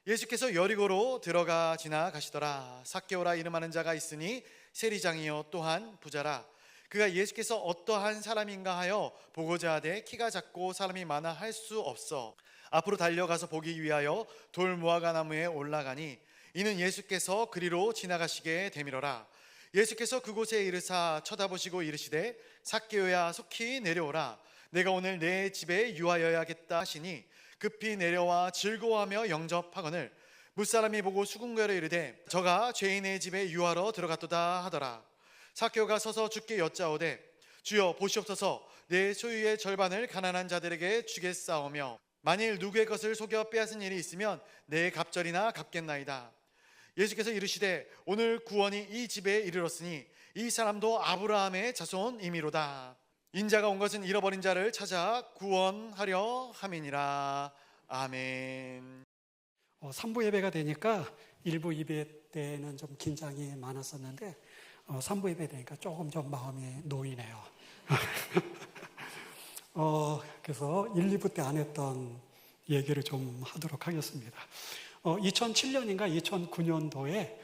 예수께서 여리고로 들어가 지나가시더라. 삭개오라 이름하는 자가 있으니 세리장이요 또한 부자라. 그가 예수께서 어떠한 사람인가 하여 보고자 하되 키가 작고 사람이 많아 할 수 없어 앞으로 달려가서 보기 위하여 돌무화과 나무에 올라가니 이는 예수께서 그리로 지나가시게 되밀어라. 예수께서 그곳에 이르사 쳐다보시고 이르시되 삭개오야 속히 내려오라. 내가 오늘 내 집에 유하여야겠다 하시니 급히 내려와 즐거워하며 영접하거늘 무사람이 보고 수군거려 이르되 저가 죄인의 집에 유하러 들어갔도다 하더라. 삭개오가 서서 주께 여짜오되 주여 보시옵소서 내 소유의 절반을 가난한 자들에게 주겠사오며 만일 누구의 것을 속여 빼앗은 일이 있으면 내 갑절이나 갚겠나이다. 예수께서 이르시되 오늘 구원이 이 집에 이르렀으니 이 사람도 아브라함의 자손이미로다. 인자가 온 것은 잃어버린 자를 찾아 구원하려 함이니라. 아멘. 3부 예배가 되니까 1부 예배 때는 좀 긴장이 많았었는데 3부 예배 되니까 조금 좀 마음이 놓이네요. 그래서 1, 2부 때 안 했던 얘기를 좀 하도록 하겠습니다. 2007년인가 2009년도에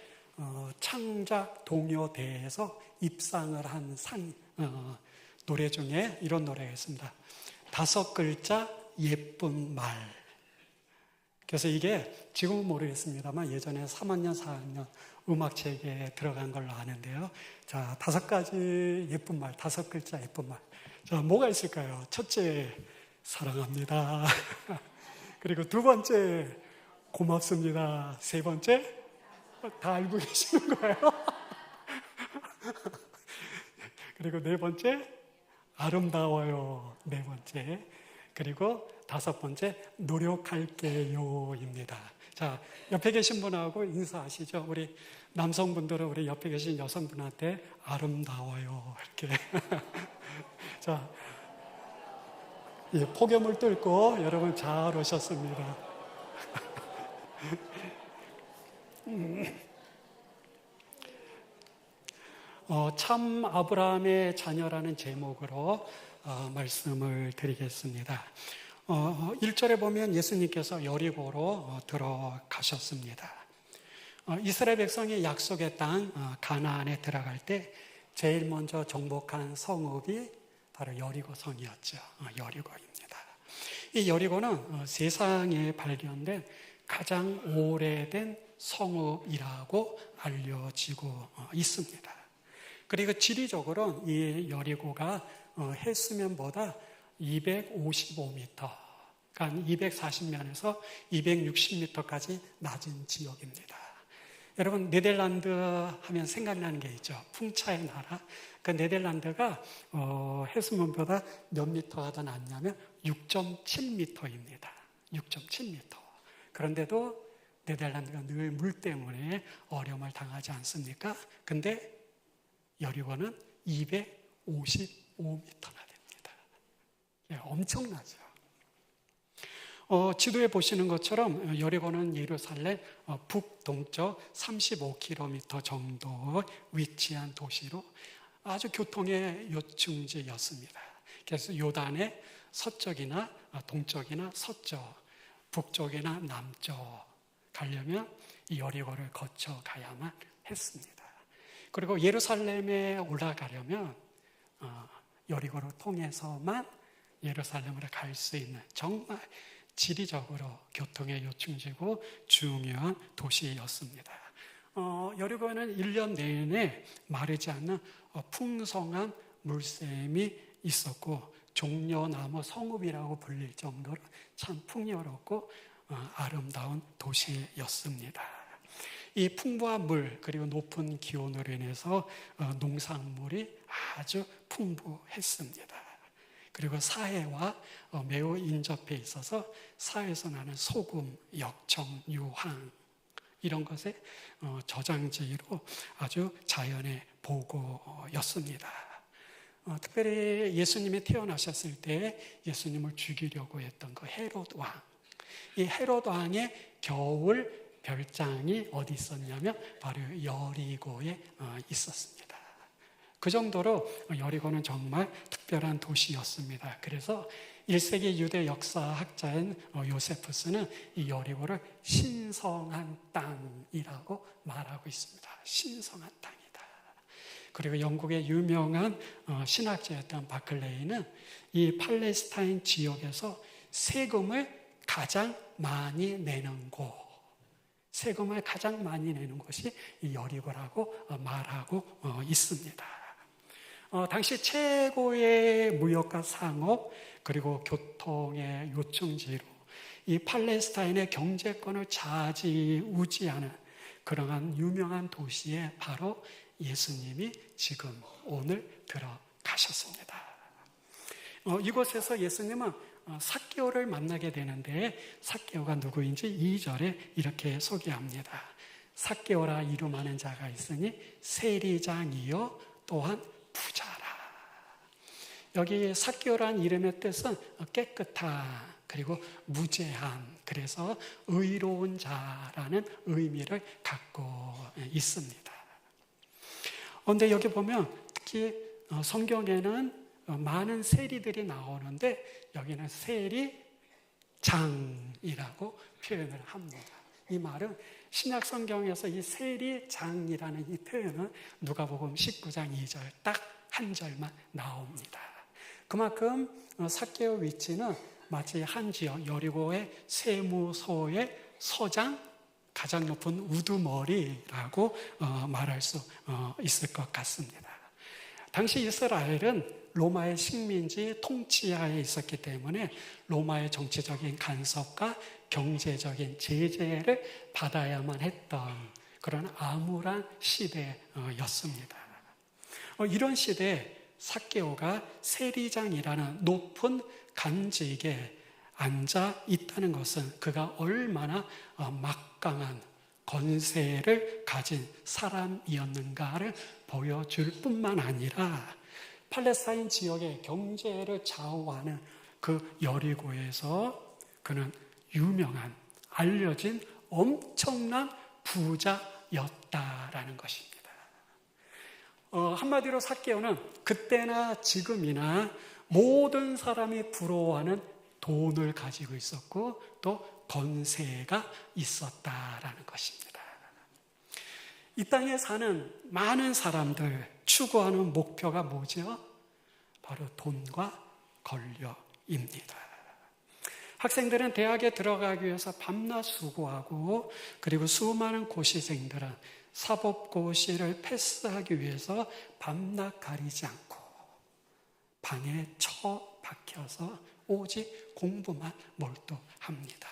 창작 동요대회에서 입상을 한 노래 중에 이런 노래가 있습니다. 5글자 예쁜 말. 그래서 이게 지금은 모르겠습니다만 예전에 3학년, 4학년 음악책에 들어간 걸로 아는데요. 자, 5가지 예쁜 말, 5글자 예쁜 말. 자, 뭐가 있을까요? 첫째, 사랑합니다. 그리고 두 번째, 고맙습니다. 세 번째, 다 알고 계시는 거예요. 그리고 네 번째, 아름다워요. 네 번째. 그리고 5번째, 노력할게요입니다. 자, 옆에 계신 분하고 인사하시죠. 우리 남성분들은 우리 옆에 계신 여성분한테 아름다워요. 이렇게. 자, 예, 폭염을 뚫고 여러분 잘 오셨습니다. 참 아브라함의 자녀라는 제목으로 말씀을 드리겠습니다. 1절에 보면 예수님께서 여리고로 들어가셨습니다. 이스라엘 백성이 약속의 땅 가나안에 들어갈 때 제일 먼저 정복한 성읍이 바로 여리고성이었죠. 여리고입니다. 이 여리고는 세상에 발견된 가장 오래된 성읍이라고 알려지고 있습니다. 그리고 지리적으로 이 여리고가 해수면보다 255m, 그러니까 240면에서 260m까지 낮은 지역입니다. 여러분, 네덜란드 하면 생각나는 게 있죠. 풍차의 나라. 그 네덜란드가 해수면보다 몇 미터가 더 낮냐면 6.7m입니다. 6.7m. 그런데도 네덜란드가 늘 물 때문에 어려움을 당하지 않습니까? 근데 여리고는 255m나 됩니다. 예, 엄청나죠. 지도에 보시는 것처럼 여리고는 예루살렘 북동쪽 35km 정도 위치한 도시로 아주 교통의 요충지였습니다. 그래서 요단의 서쪽이나 동쪽이나 서쪽, 북쪽이나 남쪽 가려면 이 여리고를 거쳐 가야만 했습니다. 그리고 예루살렘에 올라가려면 여리고를 통해서만 예루살렘으로 갈 수 있는 정말 지리적으로 교통의 요충지고 중요한 도시였습니다. 여리고에는 1년 내내 마르지 않는 풍성한 물샘이 있었고 종려나무 성읍이라고 불릴 정도로 참 풍요롭고 아름다운 도시였습니다. 이 풍부한 물 그리고 높은 기온으로 인해서 농산물이 아주 풍부했습니다. 그리고 사해와 매우 인접해 있어서 사해에서 나는 소금, 역청, 유황 이런 것의 저장지로 아주 자연의 보고였습니다. 특별히 예수님이 태어나셨을 때 예수님을 죽이려고 했던 그 헤롯 왕, 이 헤롯 왕의 겨울 별장이 어디 있었냐면 바로 여리고에 있었습니다. 그 정도로 여리고는 정말 특별한 도시였습니다. 그래서 1세기 유대 역사학자인 요세푸스는 이 여리고를 신성한 땅이라고 말하고 있습니다. 신성한 땅이다. 그리고 영국의 유명한 신학자였던 바클레이는 이 팔레스타인 지역에서 세금을 가장 많이 내는 곳, 세금을 가장 많이 내는 곳이 이 여리고라고 말하고 있습니다. 당시 최고의 무역과 상업 그리고 교통의 요충지로 이 팔레스타인의 경제권을 좌지우지하는 그러한 유명한 도시에 바로 예수님이 지금 오늘 들어가셨습니다. 이곳에서 예수님은 삭개오를 만나게 되는데 삭개오가 누구인지 2절에 이렇게 소개합니다. 삭개오라 이름하는 자가 있으니 세리장이요 또한 부자라. 여기 삭개오라는 이름의 뜻은 깨끗한 그리고 무죄한, 그래서 의로운 자라는 의미를 갖고 있습니다. 그런데 여기 보면 특히 성경에는 많은 세리들이 나오는데 여기는 세리장이라고 표현을 합니다. 이 말은 신약 성경에서 이 세리장이라는 이 표현은 누가복음 19장 2절 딱 한 절만 나옵니다. 그만큼 삭개오 위치는 마치 한 지역 여리고의 세무소의 서장, 가장 높은 우두머리라고 말할 수 있을 것 같습니다. 당시 이스라엘은 로마의 식민지 통치하에 있었기 때문에 로마의 정치적인 간섭과 경제적인 제재를 받아야만 했던 그런 암울한 시대였습니다. 이런 시대에 삭개오가 세리장이라는 높은 간직에 앉아 있다는 것은 그가 얼마나 막강한 권세를 가진 사람이었는가를 보여줄 뿐만 아니라 팔레스타인 지역의 경제를 좌우하는 그 여리고에서 그는 유명한 알려진 엄청난 부자였다라는 것입니다. 한마디로 삭개오는 그때나 지금이나 모든 사람이 부러워하는 돈을 가지고 있었고 또 권세가 있었다라는 것입니다. 이 땅에 사는 많은 사람들 추구하는 목표가 뭐죠? 바로 돈과 권력입니다. 학생들은 대학에 들어가기 위해서 밤낮 수고하고 그리고 수많은 고시생들은 사법고시를 패스하기 위해서 밤낮 가리지 않고 방에 처박혀서 오직 공부만 몰두합니다.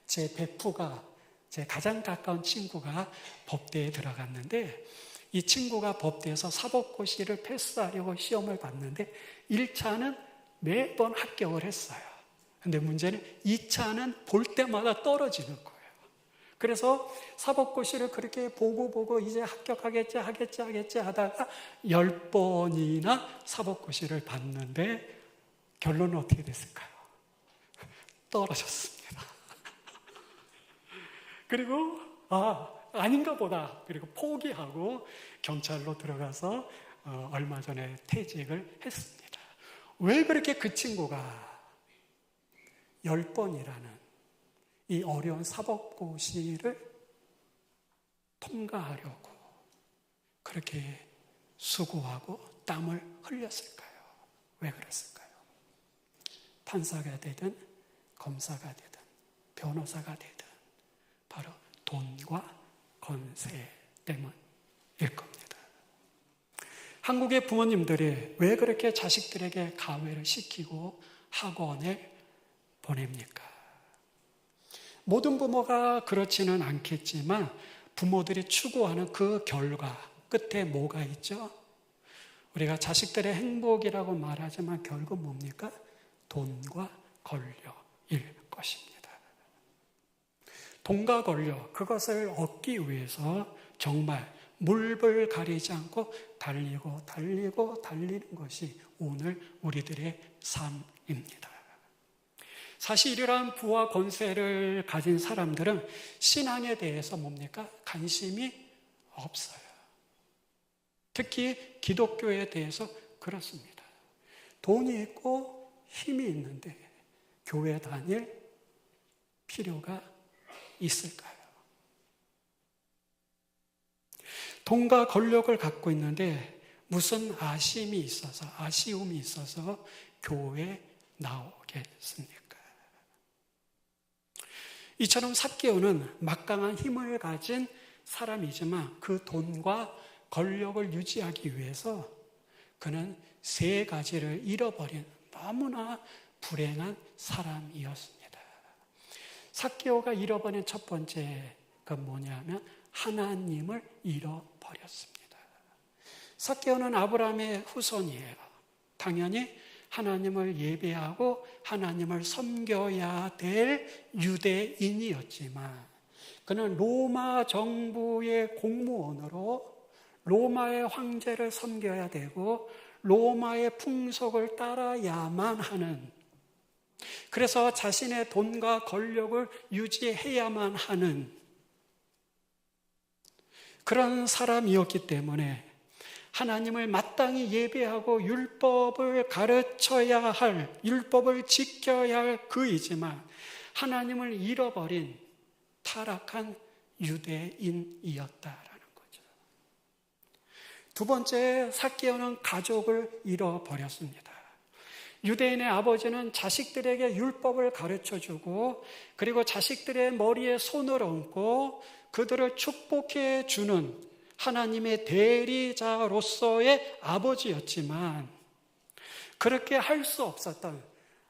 제 베프가, 제 가장 가까운 친구가 법대에 들어갔는데 이 친구가 법대에서 사법고시를 패스하려고 시험을 봤는데 1차는 매번 합격을 했어요. 근데 문제는 2차는 볼 때마다 떨어지는 거예요. 그래서 사법고시를 그렇게 보고 이제 합격하겠지 하다가 10번이나 사법고시를 봤는데 결론은 어떻게 됐을까요? 떨어졌습니다. 그리고 아닌가 보다. 그리고 포기하고 경찰로 들어가서 얼마 전에 퇴직을 했습니다. 왜 그렇게 그 친구가 10번이라는 이 어려운 사법고시를 통과하려고 그렇게 수고하고 땀을 흘렸을까요? 왜 그랬을까요? 판사가 되든 검사가 되든 변호사가 되든 바로 돈과 권세 때문일 겁니다. 한국의 부모님들이 왜 그렇게 자식들에게 가외를 시키고 학원에 보냅니까? 모든 부모가 그렇지는 않겠지만 부모들이 추구하는 그 결과 끝에 뭐가 있죠? 우리가 자식들의 행복이라고 말하지만 결국 뭡니까? 돈과 권력일 것입니다. 돈과 권력, 그것을 얻기 위해서 정말 물불 가리지 않고 달리는 것이 오늘 우리들의 삶입니다. 사실 이러한 부와 권세를 가진 사람들은 신앙에 대해서 뭡니까? 관심이 없어요. 특히 기독교에 대해서 그렇습니다. 돈이 있고 힘이 있는데 교회 다닐 필요가 있을까요? 돈과 권력을 갖고 있는데 무슨 아쉬움이 있어서 교회에 나오겠습니까? 이처럼 삭개오는 막강한 힘을 가진 사람이지만 그 돈과 권력을 유지하기 위해서 그는 세 가지를 잃어버린 너무나 불행한 사람이었습니다. 삭개오가 잃어버린 첫 번째가 뭐냐면 하나님을 잃어버렸습니다. 삭개오는 아브라함의 후손이에요. 당연히 하나님을 예배하고 하나님을 섬겨야 될 유대인이었지만 그는 로마 정부의 공무원으로 로마의 황제를 섬겨야 되고 로마의 풍속을 따라야만 하는, 그래서 자신의 돈과 권력을 유지해야만 하는 그런 사람이었기 때문에 하나님을 마땅히 예배하고 율법을 가르쳐야 할, 율법을 지켜야 할 그이지만 하나님을 잃어버린 타락한 유대인이었다라는 거죠. 두 번째, 삭개오는 가족을 잃어버렸습니다. 유대인의 아버지는 자식들에게 율법을 가르쳐주고 그리고 자식들의 머리에 손을 얹고 그들을 축복해 주는 하나님의 대리자로서의 아버지였지만 그렇게 할 수 없었던,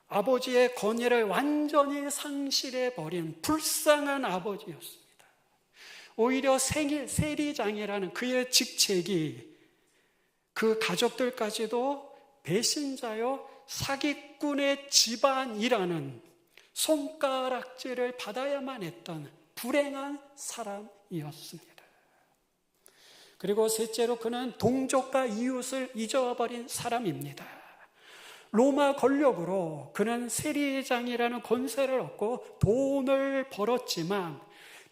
아버지의 권위를 완전히 상실해버린 불쌍한 아버지였습니다. 오히려 세리장이라는 그의 직책이 그 가족들까지도 배신자요 사기꾼의 집안이라는 손가락질을 받아야만 했던 불행한 사람이었습니다. 그리고 셋째로 그는 동족과 이웃을 잊어버린 사람입니다. 로마 권력으로 그는 세리장이라는 권세를 얻고 돈을 벌었지만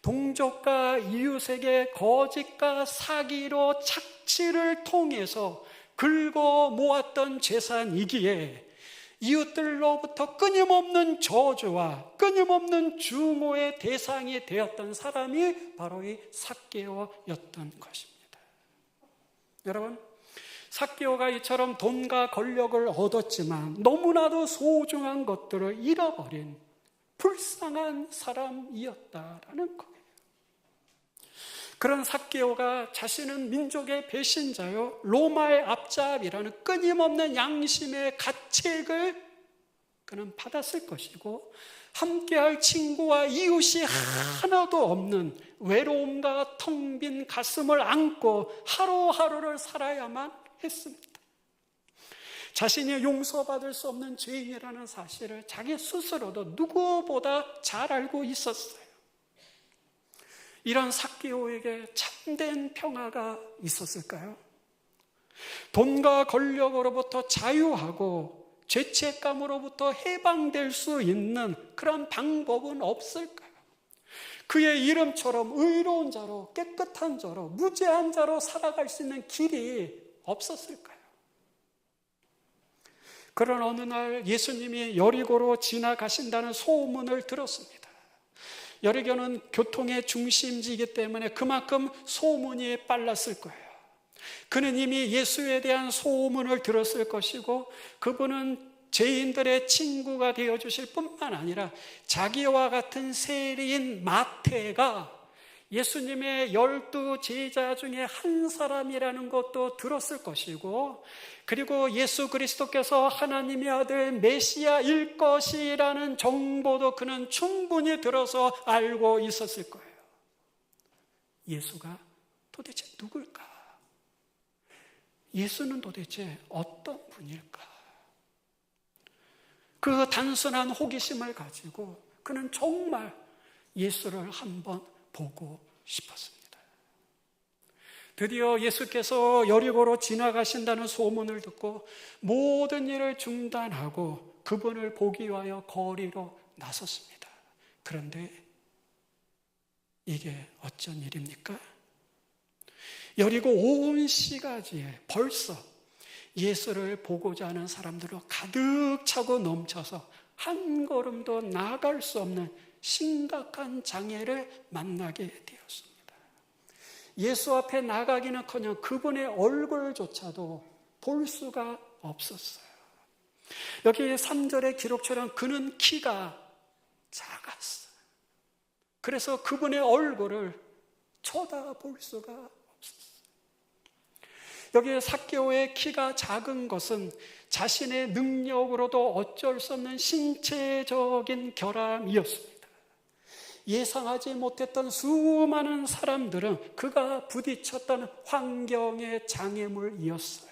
동족과 이웃에게 거짓과 사기로 착취를 통해서 긁어 모았던 재산이기에 이웃들로부터 끊임없는 저주와 끊임없는 증오의 대상이 되었던 사람이 바로 이 삭개오였던 것입니다. 여러분, 삭개오가 이처럼 돈과 권력을 얻었지만 너무나도 소중한 것들을 잃어버린 불쌍한 사람이었다라는 거예요. 그런 삭개오가 자신은 민족의 배신자요 로마의 앞잡이라는 끊임없는 양심의 가책을 그는 받았을 것이고 함께할 친구와 이웃이 하나도 없는 외로움과 텅 빈 가슴을 안고 하루하루를 살아야만 했습니다. 자신이 용서받을 수 없는 죄인이라는 사실을 자기 스스로도 누구보다 잘 알고 있었어요. 이런 삭개오에게 참된 평화가 있었을까요? 돈과 권력으로부터 자유하고 죄책감으로부터 해방될 수 있는 그런 방법은 없을까요? 그의 이름처럼 의로운 자로, 깨끗한 자로, 무죄한 자로 살아갈 수 있는 길이 없었을까요? 그런 어느 날 예수님이 여리고로 지나가신다는 소문을 들었습니다. 여리고는 교통의 중심지이기 때문에 그만큼 소문이 빨랐을 거예요. 그는 이미 예수에 대한 소문을 들었을 것이고 그분은 죄인들의 친구가 되어주실 뿐만 아니라 자기와 같은 세리인 마태가 예수님의 12 제자 중에 한 사람이라는 것도 들었을 것이고 그리고 예수 그리스도께서 하나님의 아들 메시아일 것이라는 정보도 그는 충분히 들어서 알고 있었을 거예요. 예수가 도대체 누굴까? 예수는 도대체 어떤 분일까? 그 단순한 호기심을 가지고 그는 정말 예수를 한번 보고 싶었습니다. 드디어 예수께서 여리고로 지나가신다는 소문을 듣고 모든 일을 중단하고 그분을 보기 위하여 거리로 나섰습니다. 그런데 이게 어쩐 일입니까? 여리고 온 시가지에 벌써 예수를 보고자 하는 사람들로 가득 차고 넘쳐서 한 걸음도 나아갈 수 없는 심각한 장애를 만나게 되었습니다. 예수 앞에 나가기는커녕 그분의 얼굴조차도 볼 수가 없었어요. 여기 3절의 기록처럼 그는 키가 작았어요. 그래서 그분의 얼굴을 쳐다볼 수가 없었어요. 여기 삭개오의 키가 작은 것은 자신의 능력으로도 어쩔 수 없는 신체적인 결함이었습니다. 예상하지 못했던 수많은 사람들은 그가 부딪혔던 환경의 장애물이었어요.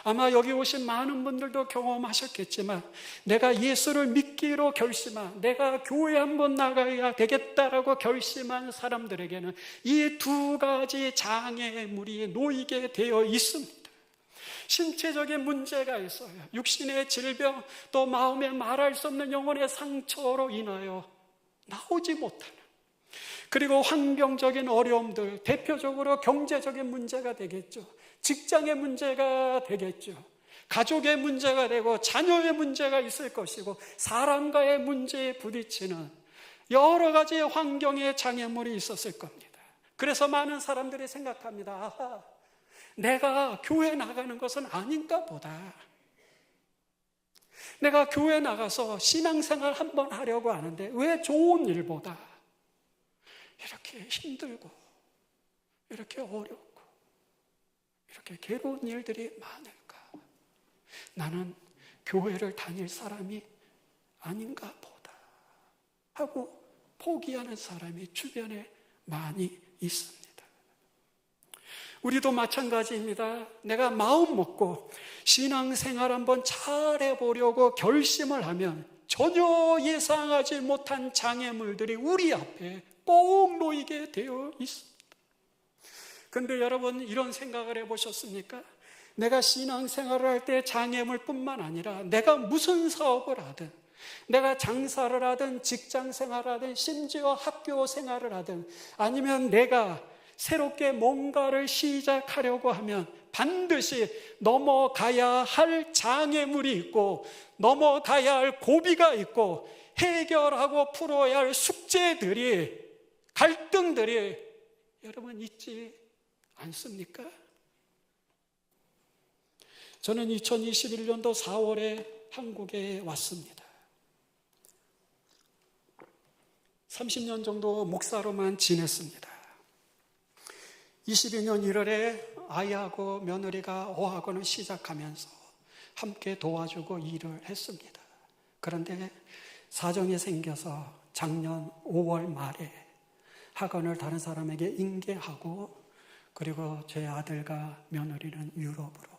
아마 여기 오신 많은 분들도 경험하셨겠지만 내가 예수를 믿기로 결심한, 내가 교회 한번 나가야 되겠다라고 결심한 사람들에게는 이 두 가지 장애물이 놓이게 되어 있습니다. 신체적인 문제가 있어요. 육신의 질병, 또 마음에 말할 수 없는 영혼의 상처로 인하여 나오지 못하는, 그리고 환경적인 어려움들, 대표적으로 경제적인 문제가 되겠죠. 직장의 문제가 되겠죠. 가족의 문제가 되고 자녀의 문제가 있을 것이고 사람과의 문제에 부딪히는 여러 가지 환경의 장애물이 있었을 겁니다. 그래서 많은 사람들이 생각합니다. 아하, 내가 교회 나가는 것은 아닌가 보다. 내가 교회 나가서 신앙생활 한번 하려고 하는데 왜 좋은 일보다 이렇게 힘들고 이렇게 어렵고 이렇게 괴로운 일들이 많을까? 나는 교회를 다닐 사람이 아닌가 보다 하고 포기하는 사람이 주변에 많이 있습니다. 우리도 마찬가지입니다. 내가 마음 먹고 신앙생활 한번 잘해보려고 결심을 하면 전혀 예상하지 못한 장애물들이 우리 앞에 꼭 놓이게 되어 있습니다. 근데 여러분, 이런 생각을 해보셨습니까? 내가 신앙생활을 할 때 장애물뿐만 아니라 내가 무슨 사업을 하든, 내가 장사를 하든 직장생활을 하든 심지어 학교생활을 하든 아니면 내가 새롭게 뭔가를 시작하려고 하면 반드시 넘어가야 할 장애물이 있고 넘어가야 할 고비가 있고 해결하고 풀어야 할 숙제들이, 갈등들이 여러분 있지 않습니까? 저는 2021년도 4월에 한국에 왔습니다. 30년 정도 목사로만 지냈습니다. 22년 1월에 아이하고 며느리가 어학원을 시작하면서 함께 도와주고 일을 했습니다. 그런데 사정이 생겨서 작년 5월 말에 학원을 다른 사람에게 인계하고 그리고 제 아들과 며느리는 유럽으로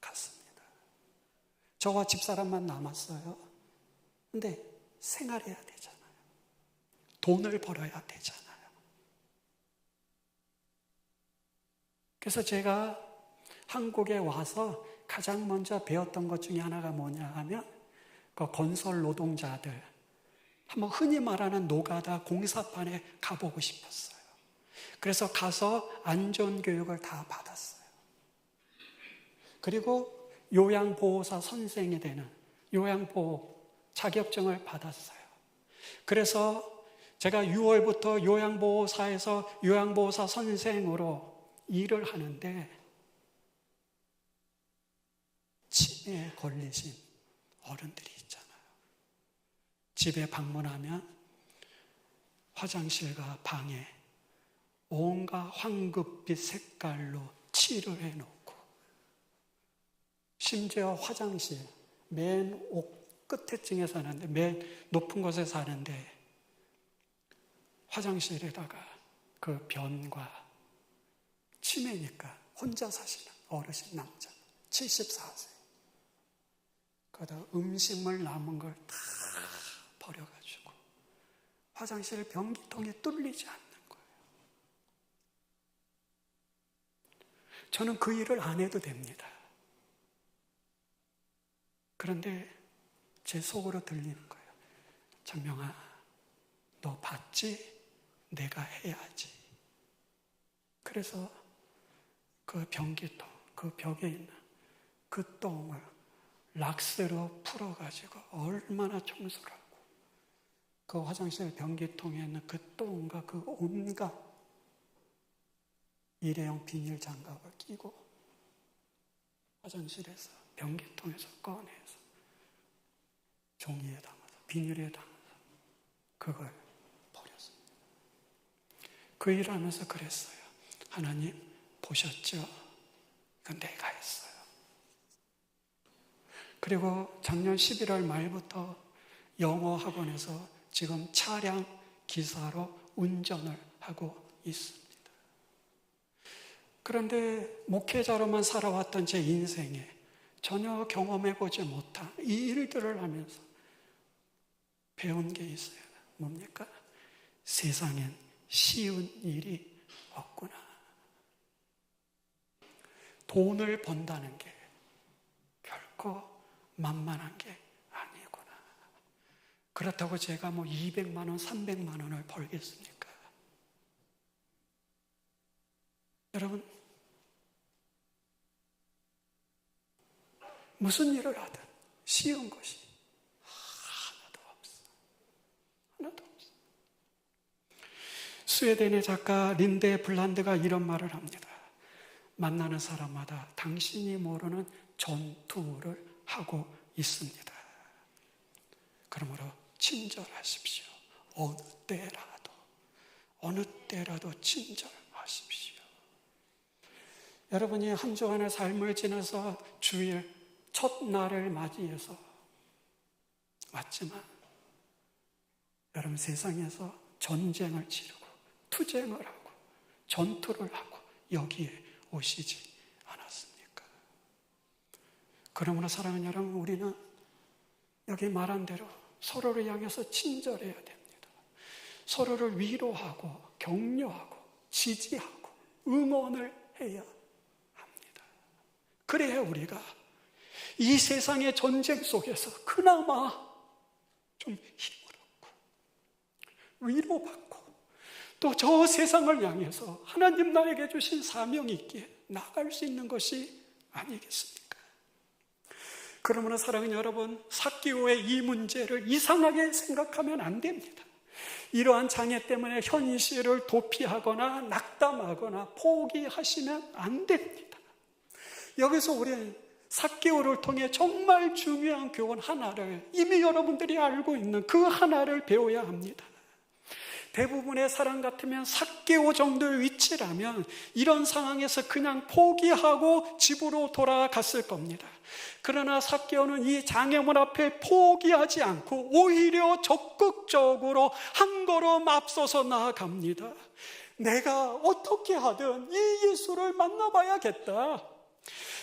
갔습니다. 저와 집사람만 남았어요. 근데 생활해야 되잖아요. 돈을 벌어야 되잖아요. 그래서 제가 한국에 와서 가장 먼저 배웠던 것 중에 하나가 뭐냐 하면 그 건설 노동자들, 한번 흔히 말하는 노가다 공사판에 가보고 싶었어요. 그래서 가서 안전교육을 다 받았어요. 그리고 요양보호사 선생이 되는 요양보호 자격증을 받았어요. 그래서 제가 6월부터 요양보호사에서 요양보호사 선생으로 일을 하는데 치매에 걸리신 어른들이 있잖아요. 집에 방문하면 화장실과 방에 온갖 황급빛 색깔로 칠을 해놓고 심지어 화장실 맨 옥 끝에층에 사는데, 맨 높은 곳에 사는데 화장실에다가 그 변과 치매니까 혼자 사시는 어르신 남자 74세, 거기다 음식물 남은 걸 다 버려가지고 화장실 변기통이 뚫리지 않는 거예요. 저는 그 일을 안 해도 됩니다. 그런데 제 속으로 들리는 거예요. 장명아, 너 봤지? 내가 해야지. 그래서 그 변기통, 그 벽에 있는 그 똥을 락스로 풀어가지고 얼마나 청소를 하고, 그 화장실 변기통에 있는 그 똥과 그 온갖 일회용 비닐 장갑을 끼고 화장실에서 변기통에서 꺼내서 종이에 담아서 비닐에 담아서 그걸 버렸습니다. 그 일하면서 그랬어요. 하나님 보셨죠? 이건 내가 했어요. 그리고 작년 11월 말부터 영어 학원에서 지금 차량 기사로 운전을 하고 있습니다. 그런데 목회자로만 살아왔던 제 인생에 전혀 경험해보지 못한 이 일들을 하면서 배운 게 있어요. 뭡니까? 세상엔 쉬운 일이 없구나. 돈을 번다는 게 결코 만만한 게 아니구나. 그렇다고 제가 200만 원, 300만 원을 벌겠습니까? 여러분, 무슨 일을 하든 쉬운 것이 하나도 없어. 하나도 없어. 스웨덴의 작가 린데 블란드가 이런 말을 합니다. 만나는 사람마다 당신이 모르는 전투를 하고 있습니다. 그러므로 친절하십시오. 어느 때라도 친절하십시오. 여러분이 한 주간의 삶을 지나서 주일 첫날을 맞이해서 왔지만 여러분 세상에서 전쟁을 치르고 투쟁을 하고 전투를 하고 여기에 오시지 않았습니까? 그러므로 사랑하는 여러분, 우리는 여기 말한 대로 서로를 향해서 친절해야 됩니다. 서로를 위로하고 격려하고 지지하고 응원을 해야 합니다. 그래야 우리가 이 세상의 전쟁 속에서 그나마 좀 힘을 얻고 위로받고 또 저 세상을 향해서 하나님 나에게 주신 사명이 있기에 나갈 수 있는 것이 아니겠습니까? 그러므로 사랑하는 여러분, 삭개오의 이 문제를 이상하게 생각하면 안 됩니다. 이러한 장애 때문에 현실을 도피하거나 낙담하거나 포기하시면 안 됩니다. 여기서 우리는 삭개오를 통해 정말 중요한 교훈 하나를, 이미 여러분들이 알고 있는 그 하나를 배워야 합니다. 대부분의 사람 같으면 삭개오 정도의 위치라면 이런 상황에서 그냥 포기하고 집으로 돌아갔을 겁니다. 그러나 삭개오는 이 장애물 앞에 포기하지 않고 오히려 적극적으로 한 걸음 앞서서 나아갑니다. 내가 어떻게 하든 이 예수를 만나봐야겠다.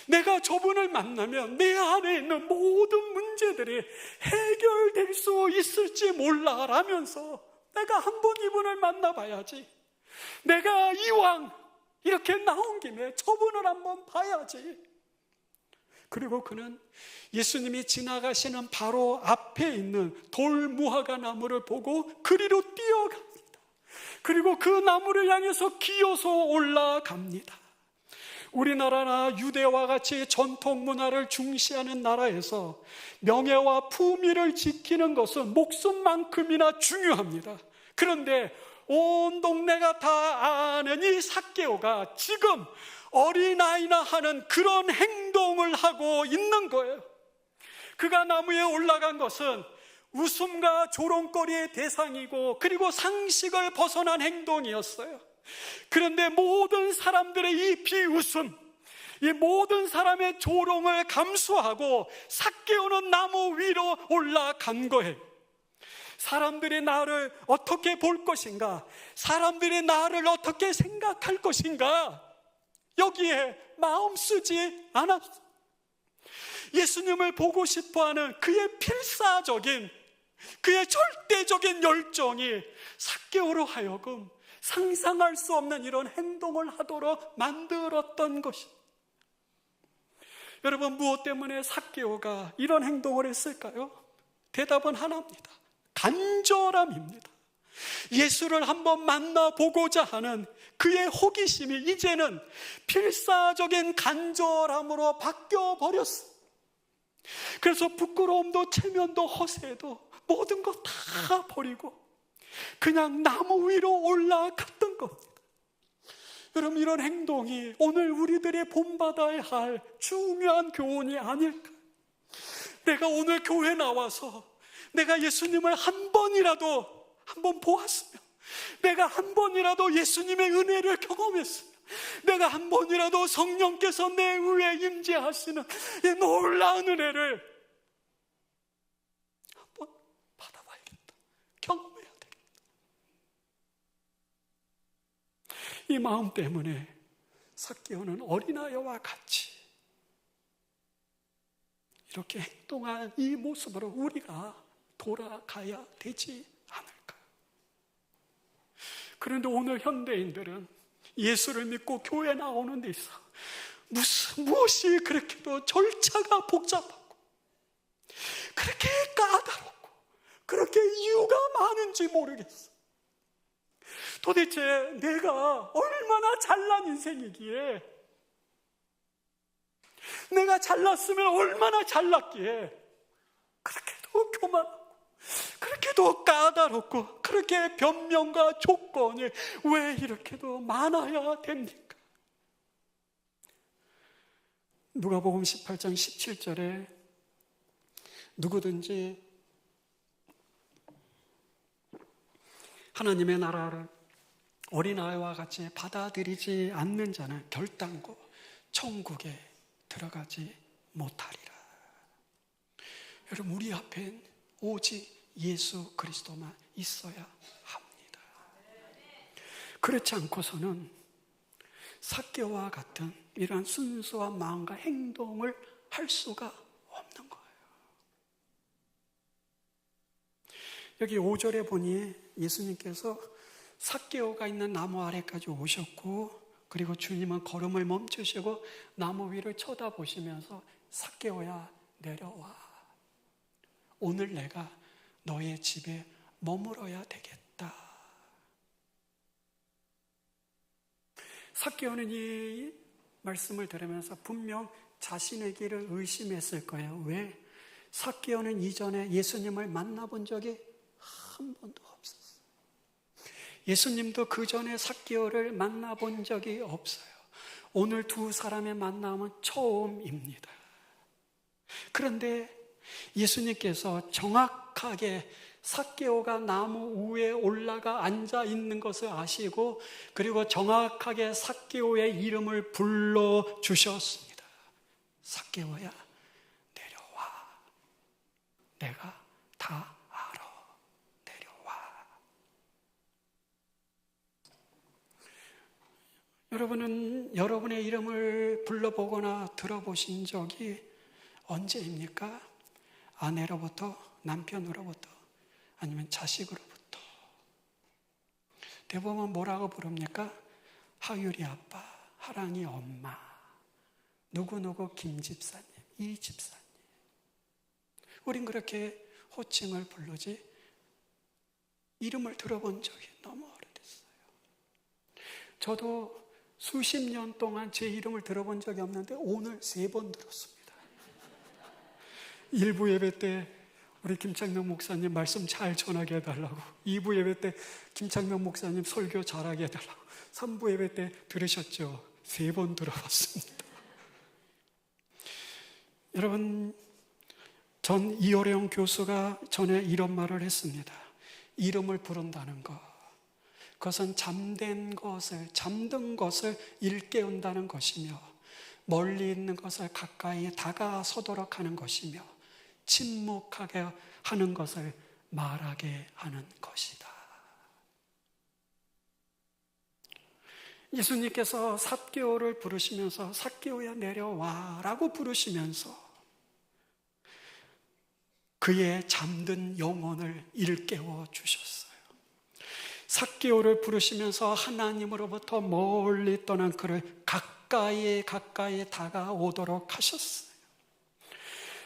내가 저분을 만나면 내 안에 있는 모든 문제들이 해결될 수 있을지 몰라 라면서 내가 한번 이분을 만나봐야지. 내가 이왕 이렇게 나온 김에 저분을 한번 봐야지. 그리고 그는 예수님이 지나가시는 바로 앞에 있는 돌 무화과 나무를 보고 그리로 뛰어갑니다. 그리고 그 나무를 향해서 기어서 올라갑니다. 우리나라나 유대와 같이 전통 문화를 중시하는 나라에서 명예와 품위를 지키는 것은 목숨만큼이나 중요합니다. 그런데 온 동네가 다 아는 이 삭개오가 지금 어린아이나 하는 그런 행동을 하고 있는 거예요. 그가 나무에 올라간 것은 웃음과 조롱거리의 대상이고 그리고 상식을 벗어난 행동이었어요. 그런데 모든 사람들의 이 비웃음, 이 모든 사람의 조롱을 감수하고 삭개오는 나무 위로 올라간 거예요. 사람들이 나를 어떻게 볼 것인가? 사람들이 나를 어떻게 생각할 것인가? 여기에 마음 쓰지 않았어. 예수님을 보고 싶어하는 그의 필사적인, 그의 절대적인 열정이 삭개오로 하여금 상상할 수 없는 이런 행동을 하도록 만들었던 것이. 여러분, 무엇 때문에 삭개오가 이런 행동을 했을까요? 대답은 하나입니다. 간절함입니다. 예수를 한번 만나보고자 하는 그의 호기심이 이제는 필사적인 간절함으로 바뀌어 버렸어. 그래서 부끄러움도 체면도 허세도 모든 것 다 버리고 그냥 나무 위로 올라갔던 겁니다. 여러분, 이런 행동이 오늘 우리들이 본받아야 할 중요한 교훈이 아닐까? 내가 오늘 교회 나와서 내가 예수님을 한 번이라도 한번 보았으면, 내가 한 번이라도 예수님의 은혜를 경험했으면, 내가 한 번이라도 성령께서 내 위에 임재하시는 이 놀라운 은혜를 한번 받아봐야겠다, 경험해야 되겠다. 이 마음 때문에 삭개오는 어린아이와 같이 이렇게 행동한 이 모습으로 우리가 돌아가야 되지 않을까? 그런데 오늘 현대인들은 예수를 믿고 교회 나오는 데 있어 무엇이 그렇게도 절차가 복잡하고 그렇게 까다롭고 그렇게 이유가 많은지 모르겠어. 도대체 내가 얼마나 잘난 인생이기에, 내가 잘났으면 얼마나 잘났기에 그렇게도 교만하고 그렇게도 까다롭고 그렇게 변명과 조건이 왜 이렇게도 많아야 됩니까? 누가복음 18장 17절에 누구든지 하나님의 나라를 어린아이와 같이 받아들이지 않는 자는 결단코 천국에 들어가지 못하리라. 여러분, 우리 앞엔 오직 예수 그리스도만 있어야 합니다. 그렇지 않고서는 삭개오와 같은 이러한 순수한 마음과 행동을 할 수가 없는 거예요. 여기 5절에 보니 예수님께서 삭개오가 있는 나무 아래까지 오셨고, 그리고 주님은 걸음을 멈추시고 나무 위를 쳐다보시면서 삭개오야 내려와, 오늘 내가 너의 집에 머물어야 되겠다. 삭개오는 이 말씀을 들으면서 분명 자신의 길을 의심했을 거예요. 왜? 삭개오는 이전에 예수님을 만나본 적이 한 번도 없었어요. 예수님도 그 전에 삭개오를 만나본 적이 없어요. 오늘 두 사람의 만남은 처음입니다. 그런데 예수님께서 정확하게 삭개오가 나무 위에 올라가 앉아 있는 것을 아시고, 그리고 정확하게 삭개오의 이름을 불러 주셨습니다. 삭개오야 내려와, 내가 다 알아, 내려와. 여러분은 여러분의 이름을 불러보거나 들어보신 적이 언제입니까? 아내로부터, 남편으로부터, 아니면 자식으로부터. 대부분 뭐라고 부릅니까? 하율이 아빠, 하랑이 엄마, 누구누구 김 집사님, 이 집사님. 우린 그렇게 호칭을 부르지 이름을 들어본 적이 너무 오래됐어요. 저도 수십 년 동안 제 이름을 들어본 적이 없는데 오늘 3번 들었습니다. 1부 예배 때 우리 김창명 목사님 말씀 잘 전하게 해달라고, 2부 예배 때 김창명 목사님 설교 잘하게 해달라고, 3부 예배 때 들으셨죠? 3번 들어봤습니다. 여러분, 전 이호령 교수가 전에 이런 말을 했습니다. 이름을 부른다는 것, 그것은 잠든 것을 일깨운다는 것이며, 멀리 있는 것을 가까이 다가서도록 하는 것이며, 침묵하게 하는 것을 말하게 하는 것이다. 예수님께서 삭개오를 부르시면서 삭개오야 내려와 라고 부르시면서 그의 잠든 영혼을 일깨워 주셨어요. 삭개오를 부르시면서 하나님으로부터 멀리 떠난 그를 가까이 다가오도록 하셨어요.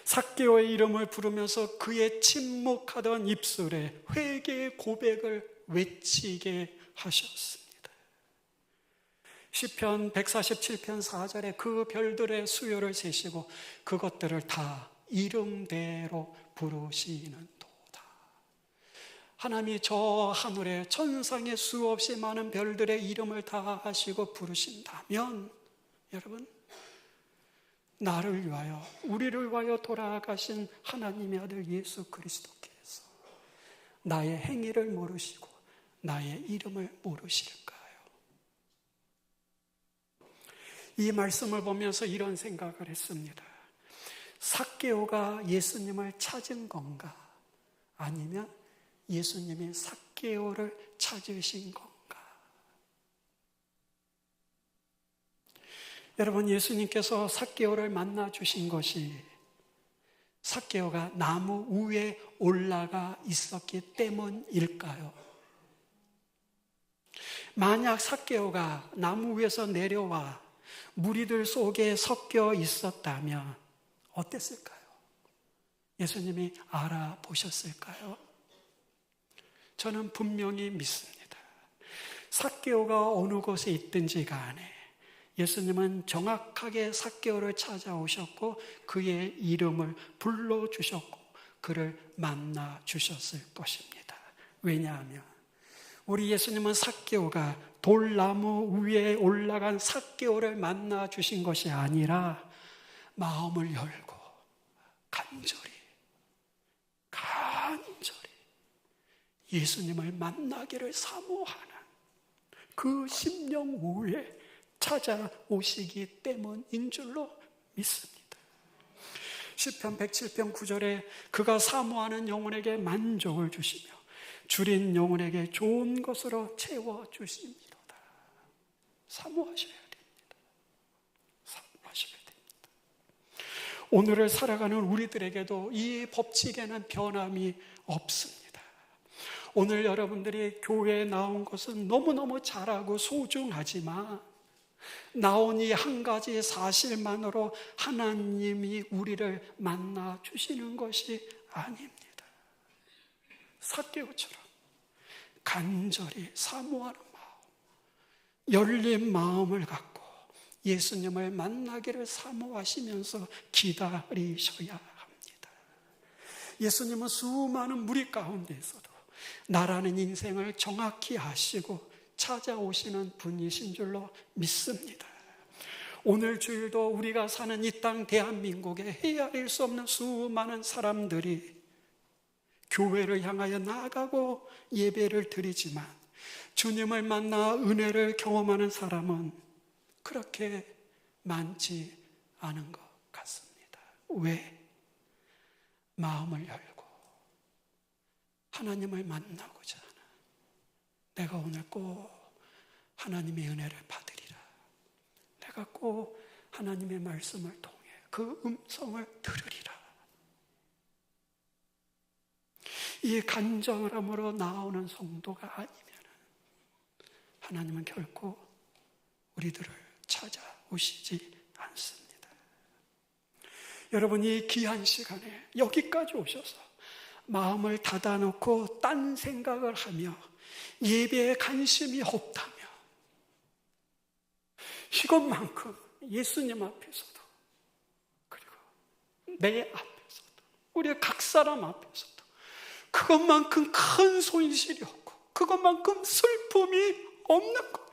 삭개오의 이름을 부르면서 그의 침묵하던 입술에 회개의 고백을 외치게 하셨습니다. 시편 147편 4절에 그 별들의 수요를 세시고 그것들을 다 이름대로 부르시는도다. 하나님이 저 하늘에 천상에 수없이 많은 별들의 이름을 다 하시고 부르신다면, 여러분, 나를 위하여, 우리를 위하여 돌아가신 하나님의 아들 예수 그리스도께서 나의 행위를 모르시고 나의 이름을 모르실까요? 이 말씀을 보면서 이런 생각을 했습니다. 삭개오가 예수님을 찾은 건가? 아니면 예수님이 삭개오를 찾으신 건가? 여러분, 예수님께서 삭개오를 만나 주신 것이 삭개오가 나무 위에 올라가 있었기 때문일까요? 만약 삭개오가 나무 위에서 내려와 무리들 속에 섞여 있었다면 어땠을까요? 예수님이 알아보셨을까요? 저는 분명히 믿습니다. 삭개오가 어느 곳에 있든지 간에 예수님은 정확하게 삭개오를 찾아오셨고 그의 이름을 불러주셨고 그를 만나 주셨을 것입니다. 왜냐하면 우리 예수님은 삭개오가 돌나무 위에 올라간 삭개오를 만나 주신 것이 아니라 마음을 열고 간절히 예수님을 만나기를 사모하는 그 심령 위에 찾아오시기 때문인 줄로 믿습니다. 시편 107편 9절에 그가 사모하는 영혼에게 만족을 주시며 줄인 영혼에게 좋은 것으로 채워주십니다. 사모하셔야 됩니다. 사모하셔야 됩니다. 오늘을 살아가는 우리들에게도 이 법칙에는 변함이 없습니다. 오늘 여러분들이 교회에 나온 것은 너무너무 잘하고 소중하지만 나온 이 한 가지 사실만으로 하나님이 우리를 만나 주시는 것이 아닙니다. 삭개오처럼 간절히 사모하는 마음, 열린 마음을 갖고 예수님을 만나기를 사모하시면서 기다리셔야 합니다. 예수님은 수많은 무리 가운데서도 나라는 인생을 정확히 아시고 찾아오시는 분이신 줄로 믿습니다. 오늘 주일도 우리가 사는 이 땅 대한민국에 헤아릴 수 없는 수많은 사람들이 교회를 향하여 나아가고 예배를 드리지만 주님을 만나 은혜를 경험하는 사람은 그렇게 많지 않은 것 같습니다. 왜? 마음을 열고 하나님을 만나고자 하는, 내가 오늘 꼭 하나님의 은혜를 받으리라, 내가 꼭 하나님의 말씀을 통해 그 음성을 들으리라, 이 간절함으로 나오는 성도가 아니면 하나님은 결코 우리들을 찾아오시지 않습니다. 여러분, 이 귀한 시간에 여기까지 오셔서 마음을 닫아놓고 딴 생각을 하며 예배에 관심이 없다면 이것만큼 예수님 앞에서도 그리고 내 앞에서도 우리 각 사람 앞에서도 그것만큼 큰 손실이 없고 그것만큼 슬픔이 없는 것.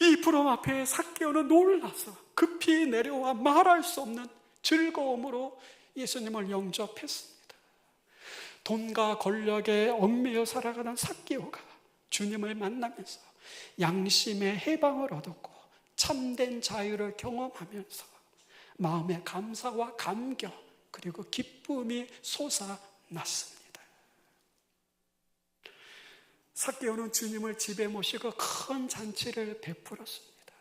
이 부름 앞에 삭개오는 놀라서 급히 내려와 말할 수 없는 즐거움으로 예수님을 영접했습니다. 돈과 권력에 얽매여 살아가는 삭개오가 주님을 만나면서 양심의 해방을 얻었고 참된 자유를 경험하면서 마음의 감사와 감격 그리고 기쁨이 솟아났습니다. 삭개오는 주님을 집에 모시고 큰 잔치를 베풀었습니다.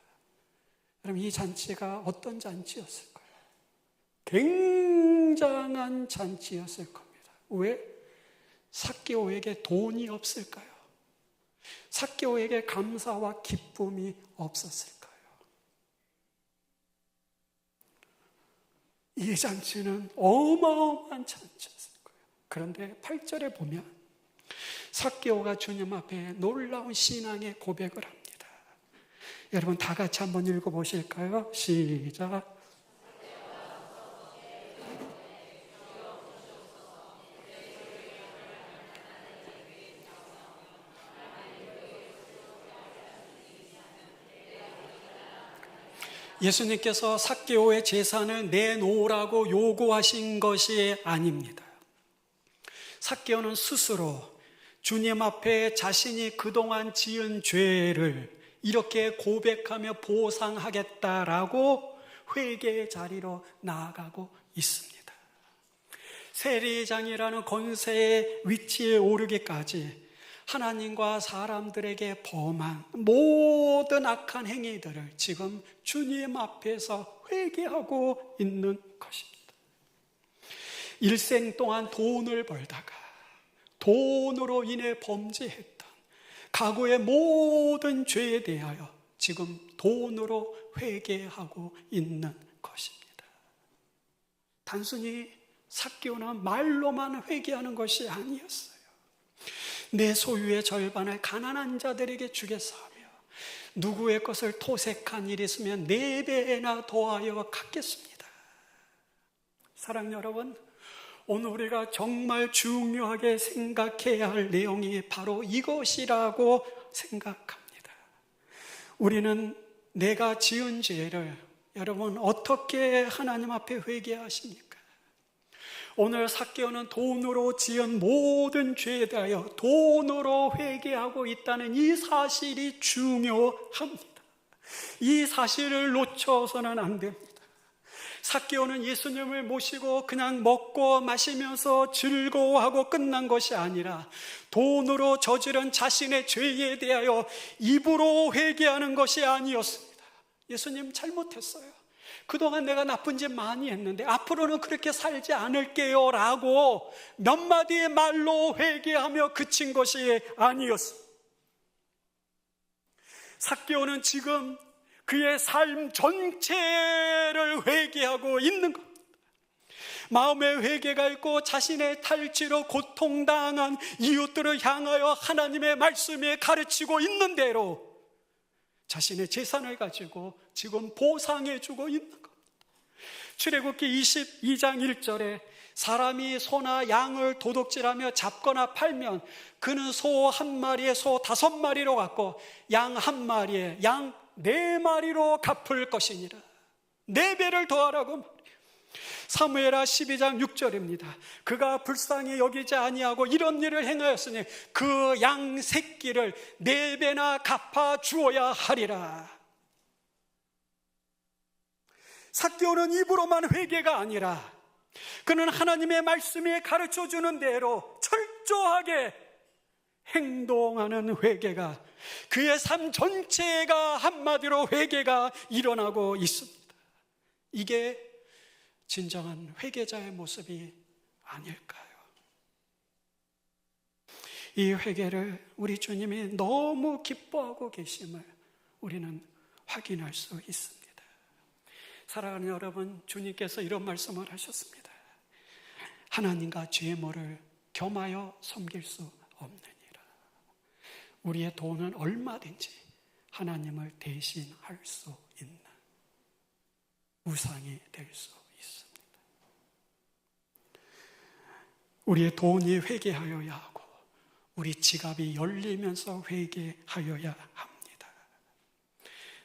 여러분, 이 잔치가 어떤 잔치였을까요? 굉장한 잔치였을 겁니다. 왜? 삭개오에게 돈이 없을까요? 삭개오에게 감사와 기쁨이 없었을까요? 이 잔치는 어마어마한 잔치였을 거예요. 그런데 8절에 보면 삭개오가 주님 앞에 놀라운 신앙의 고백을 합니다. 여러분 다 같이 한번 읽어보실까요? 시작. 예수님께서 삭개오의 재산을 내놓으라고 요구하신 것이 아닙니다. 삭개오는 스스로 주님 앞에 자신이 그동안 지은 죄를 이렇게 고백하며 보상하겠다라고 회개의 자리로 나아가고 있습니다. 세리장이라는 권세의 위치에 오르기까지 하나님과 사람들에게 범한 모든 악한 행위들을 지금 주님 앞에서 회개하고 있는 것입니다. 일생 동안 돈을 벌다가 돈으로 인해 범죄했던 과거의 모든 죄에 대하여 지금 돈으로 회개하고 있는 것입니다. 단순히 삭개오는 말로만 회개하는 것이 아니었어요. 내 소유의 절반을 가난한 자들에게 주겠사오며 누구의 것을 토색한 일이 있으면 4배나 더하여 갚겠습니다. 사랑하는 여러분, 오늘 우리가 정말 중요하게 생각해야 할 내용이 바로 이것이라고 생각합니다. 우리는 내가 지은 죄를 여러분 어떻게 하나님 앞에 회개하십니까? 오늘 삭개오는 돈으로 지은 모든 죄에 대하여 돈으로 회개하고 있다는 이 사실이 중요합니다. 이 사실을 놓쳐서는 안 됩니다. 삭개오는 예수님을 모시고 그냥 먹고 마시면서 즐거워하고 끝난 것이 아니라 돈으로 저지른 자신의 죄에 대하여 입으로 회개하는 것이 아니었습니다. 예수님 잘못했어요. 그동안 내가 나쁜 짓 많이 했는데 앞으로는 그렇게 살지 않을게요 라고 몇 마디의 말로 회개하며 그친 것이 아니었습니다. 삭개오는 지금 그의 삶 전체를 회개하고 있는 겁니다. 마음의 회개가 있고 자신의 탈취로 고통당한 이웃들을 향하여 하나님의 말씀에 가르치고 있는 대로 자신의 재산을 가지고 지금 보상해주고 있는 겁니다. 출애굽기 22장 1절에 사람이 소나 양을 도둑질하며 잡거나 팔면 그는 소 1마리에 소 5마리로 갚고 양 1마리에 양 4마리로 갚을 것이니라. 4배를 더하라고 말이에요. 사무엘하 12장 6절입니다. 그가 불쌍히 여기지 아니하고 이런 일을 행하였으니 그 양 새끼를 4배나 갚아 주어야 하리라. 삭개오는 입으로만 회개가 아니라 그는 하나님의 말씀에 가르쳐주는 대로 철저하게 행동하는 회개가 그의 삶 전체가 한마디로 회개가 일어나고 있습니다. 이게 진정한 회개자의 모습이 아닐까요? 이 회개를 우리 주님이 너무 기뻐하고 계심을 우리는 확인할 수 있습니다. 사랑하는 여러분, 주님께서 이런 말씀을 하셨습니다. 하나님과 죄물을 겸하여 섬길 수 없느니라. 우리의 돈은 얼마든지 하나님을 대신할 수 있는 우상이 될 수 있습니다. 우리의 돈이 회개하여야 하고 우리 지갑이 열리면서 회개하여야 합니다.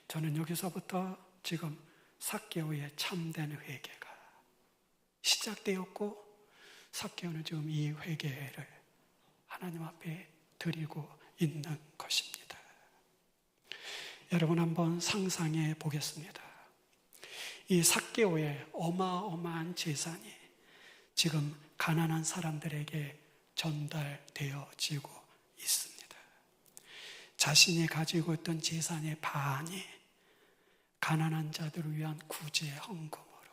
저는 여기서부터 지금 삭개오의 참된 회개가 시작되었고 삭개오는 지금 이 회개를 하나님 앞에 드리고 있는 것입니다. 여러분 한번 상상해 보겠습니다. 이 삭개오의 어마어마한 재산이 지금 가난한 사람들에게 전달되어지고 있습니다. 자신이 가지고 있던 재산의 반이 가난한 자들을 위한 구제 헌금으로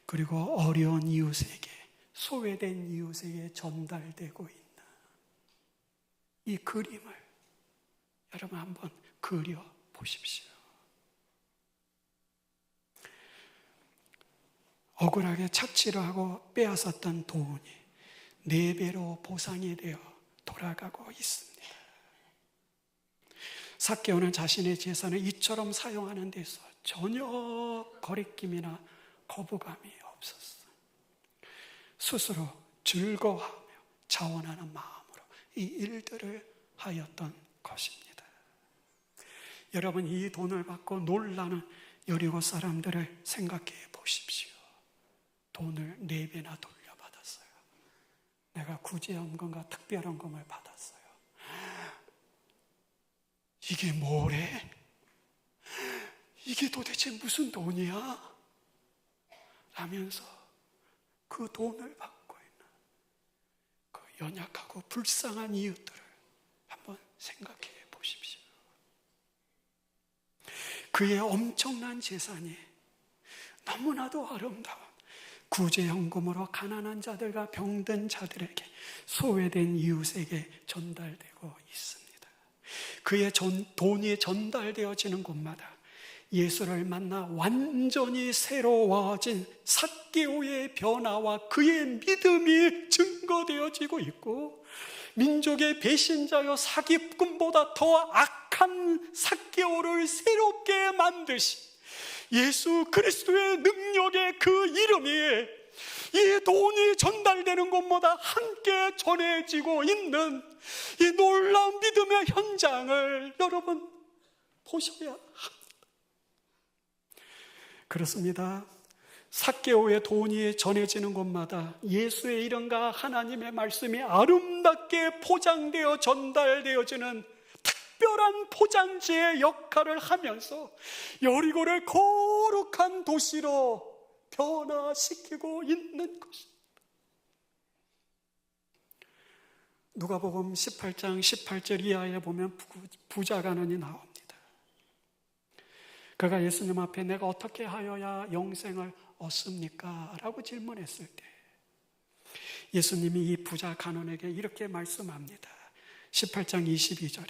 그리고 어려운 이웃에게 소외된 이웃에게 전달되고 있는 이 그림을 여러분 한번 그려 보십시오. 억울하게 착취를 하고 빼앗았던 돈이 4배로 보상이 되어 돌아가고 있습니다. 삭개오는 자신의 재산을 이처럼 사용하는 데서 전혀 거리낌이나 거부감이 없었어. 스스로 즐거워하며 자원하는 마음으로 이 일들을 하였던 것입니다. 여러분, 이 돈을 받고 놀라는 여리고 사람들을 생각해 보십시오. 돈을 4배나 돌려받았어요. 내가 구제연금과 특별연금을 받았어요. 이게 뭐래? 이게 도대체 무슨 돈이야? 라면서 그 돈을 받고 있는 그 연약하고 불쌍한 이웃들을 한번 생각해 보십시오. 그의 엄청난 재산이 너무나도 아름다운 구제연금으로 가난한 자들과 병든 자들에게, 소외된 이웃에게 전달되고 있습니다. 그의 돈이 전달되어지는 곳마다 예수를 만나 완전히 새로워진 삭개오의 변화와 그의 믿음이 증거되어지고 있고, 민족의 배신자여 사기꾼보다 더 악한 삭개오를 새롭게 만드신 예수 그리스도의 능력의 그 이름이 이 돈이 전달되는 곳마다 함께 전해지고 있는 이 놀라운 믿음의 현장을 여러분 보셔야 합니다. 그렇습니다. 삭개오의 돈이 전해지는 곳마다 예수의 이름과 하나님의 말씀이 아름답게 포장되어 전달되어지는 특별한 포장지의 역할을 하면서 여리고를 거룩한 도시로 변화시키고 있는 것입니다. 누가복음 18장 18절 이하에 보면 부자 간원이 나옵니다. 그가 예수님 앞에 내가 어떻게 하여야 영생을 얻습니까? 라고 질문했을 때 예수님이 이 부자 간원에게 이렇게 말씀합니다. 18장 22절에